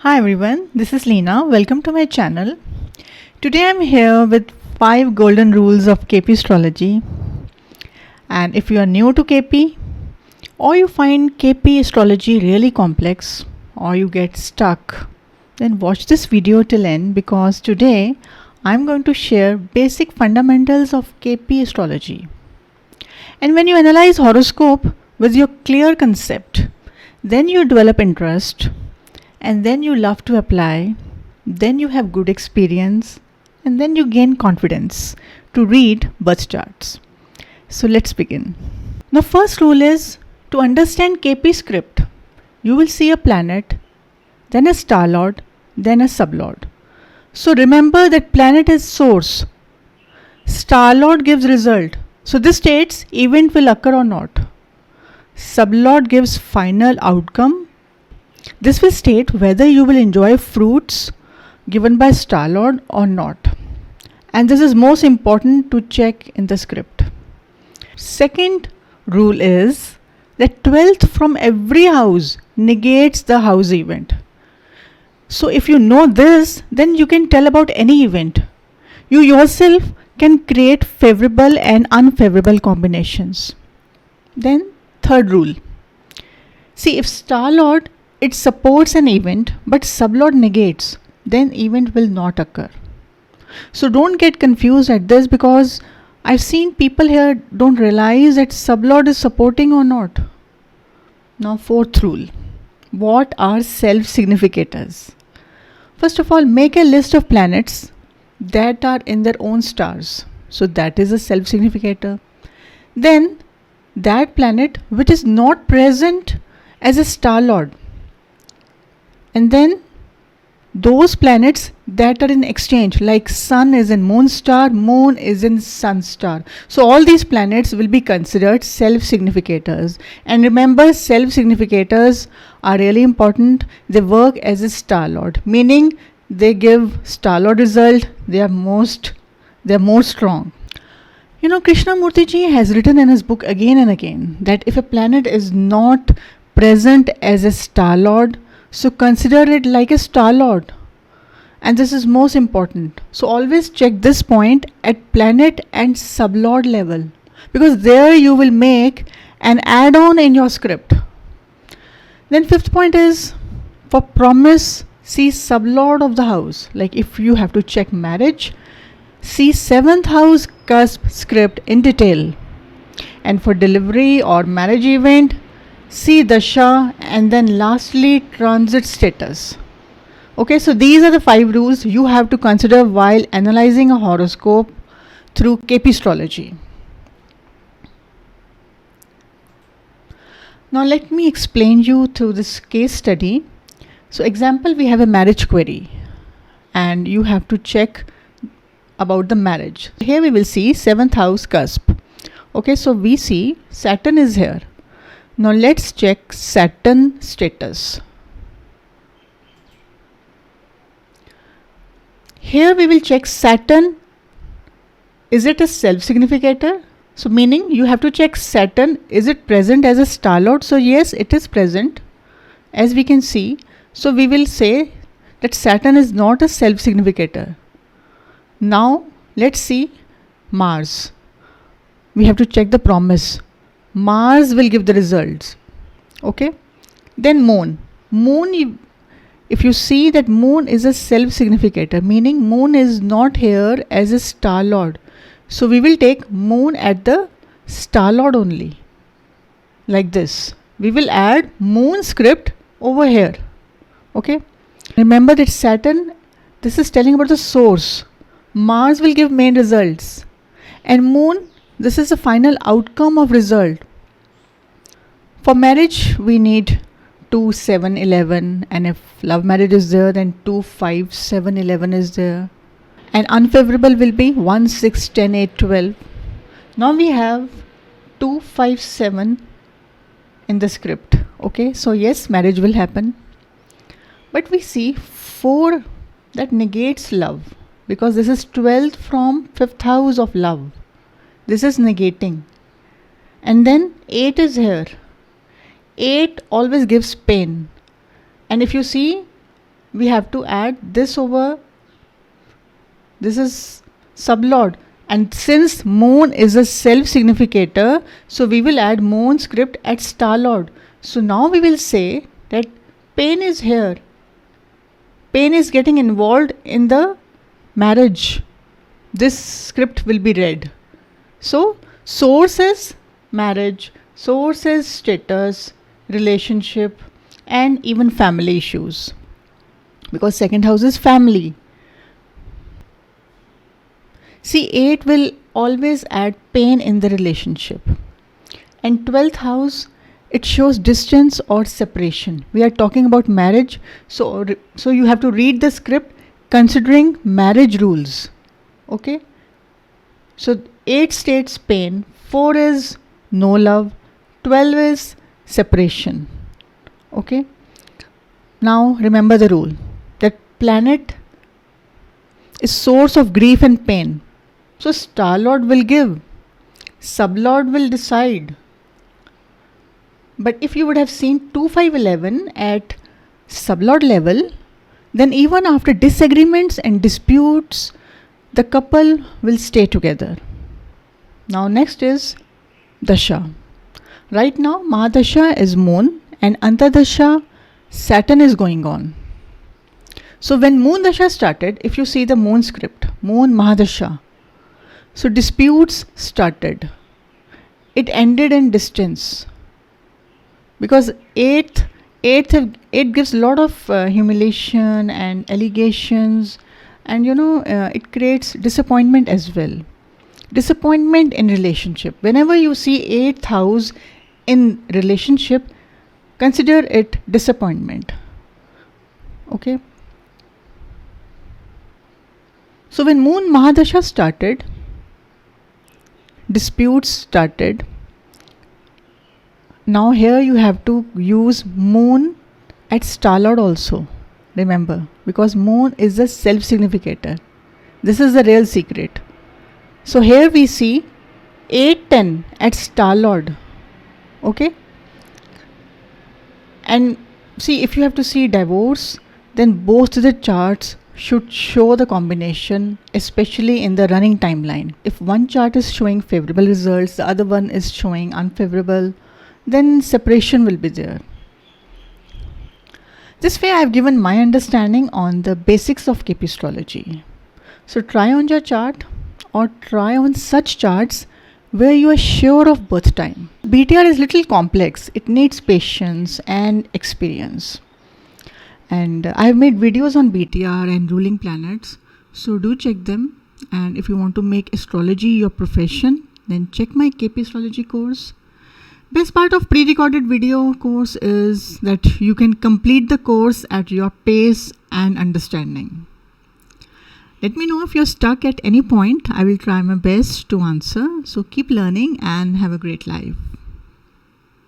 Hi everyone, this is Leena. Welcome to my channel. Today I'm here with 5 golden rules of KP Astrology. And if you are new to KP or you find KP Astrology really complex or you get stuck, then watch this video till end because today I'm going to share basic fundamentals of KP Astrology. And when you analyze horoscope with your clear concept, then you develop interest. And then you love to apply, then you have good experience, and then you gain confidence to read birth charts. So let's begin. The first rule is to understand KP script. You will see a planet, then a star lord, then a sublord. So remember that planet is source. Star lord gives result. So this states event will occur or not. Sublord gives final outcome. This will state whether you will enjoy fruits given by Star Lord or not. And this is most important to check in the script. Second rule is that 12th from every house negates the house event. So if you know this, then you can tell about any event. You yourself can create favorable and unfavorable combinations. Then third rule. See, if Star Lord it supports an event but sublord negates, then event will not occur. So don't get confused at this because I've seen people here don't realize that sublord is supporting or not. Now fourth rule. What are self significators? First of all, make a list of planets that are in their own stars. So that is a self significator. Then that planet which is not present as a star lord. And then those planets that are in exchange, like sun is in moon star, moon is in sun star. So all these planets will be considered self-significators. And remember, self-significators are really important. They work as a star lord, meaning they give star lord result. They are more strong. You know, Krishnamurti ji has written in his book again and again that if a planet is not present as a star lord, so consider it like a star lord, and this is most important. So always check this point at planet and sublord level because there you will make an add-on in your script. Then fifth point is for promise, see sublord of the house. Like if you have to check marriage, see 7th house cusp script in detail. And for delivery or marriage event, see dasha, and then lastly transit status. Okay, so these are the 5 rules you have to consider while analyzing a horoscope through KP Astrology. Now let me explain you through this case study. So example, we have a marriage query and you have to check about the marriage. Here we will see 7th house cusp. Okay, so we see Saturn is here. Now let's check Saturn status. Here we will check Saturn. Is it a self-significator? So meaning you have to check Saturn. Is it present as a star lord? So yes, it is present as we can see. So we will say that Saturn is not a self-significator. Now let's see Mars. We have to check the promise. Mars will give the results. Okay. Then moon. If you see that moon is a self-significator, meaning moon is not here as a star lord. So we will take moon at the star lord only. Like this. We will add moon script over here. Okay. Remember that Saturn, this is telling about the source. Mars will give main results. And moon, this is the final outcome of result. For marriage, we need 2, 7, 11, and if love marriage is there, then 2, 5, 7, 11 is there. And unfavorable will be 1, 6, 10, 8, 12. Now we have 2, 5, 7 in the script. Okay, so yes, marriage will happen. But we see 4 that negates love because this is 12th from 5th house of love. This is negating. And then 8 is here. 8 always gives pain. And if you see, we have to add this over, this is sublord. And since moon is a self significator, so we will add moon script at star lord. So now we will say that pain is here. Pain is getting involved in the marriage. This script will be read. So source is marriage, source is status, relationship, and even family issues. Because second house is family. See, 8 will always add pain in the relationship. And 12th house, it shows distance or separation. We are talking about marriage. So you have to read the script considering marriage rules. Okay. So 8 states pain, 4 is no love, 12 is separation. Okay. Now remember the rule that planet is source of grief and pain. So star lord will give, sublord will decide. But if you would have seen 2, 5, 11 at sublord level, then even after disagreements and disputes, the couple will stay together. Now next is Dasha. Right now Mahadasha is moon and Antardasha Saturn is going on. So when moon dasha started, if you see the moon script, moon Mahadasha, so disputes started. It ended in distance. Because 8 gives a lot of humiliation and allegations, and it creates disappointment as well. Disappointment in relationship. Whenever you see 8th house in relationship, consider it disappointment. Okay. So when moon Mahadasha started, disputes started. Now here you have to use moon at star lord also. Remember, because moon is a self significator. This is the real secret. So here we see 8, 10 at star lord. Okay. And see, if you have to see divorce, then both the charts should show the combination, especially in the running timeline. If one chart is showing favorable results, the other one is showing unfavorable, then separation will be there. This way I have given my understanding on the basics of KP astrology. So try on your chart or try on such charts where you are sure of birth time. BTR is little complex. It needs patience and experience. And I have made videos on BTR and ruling planets, so do check them. And if you want to make astrology your profession, then check my KP astrology course. Best part of pre-recorded video course is that you can complete the course at your pace and understanding. Let me know if you're stuck at any point. I will try my best to answer. So keep learning and have a great life.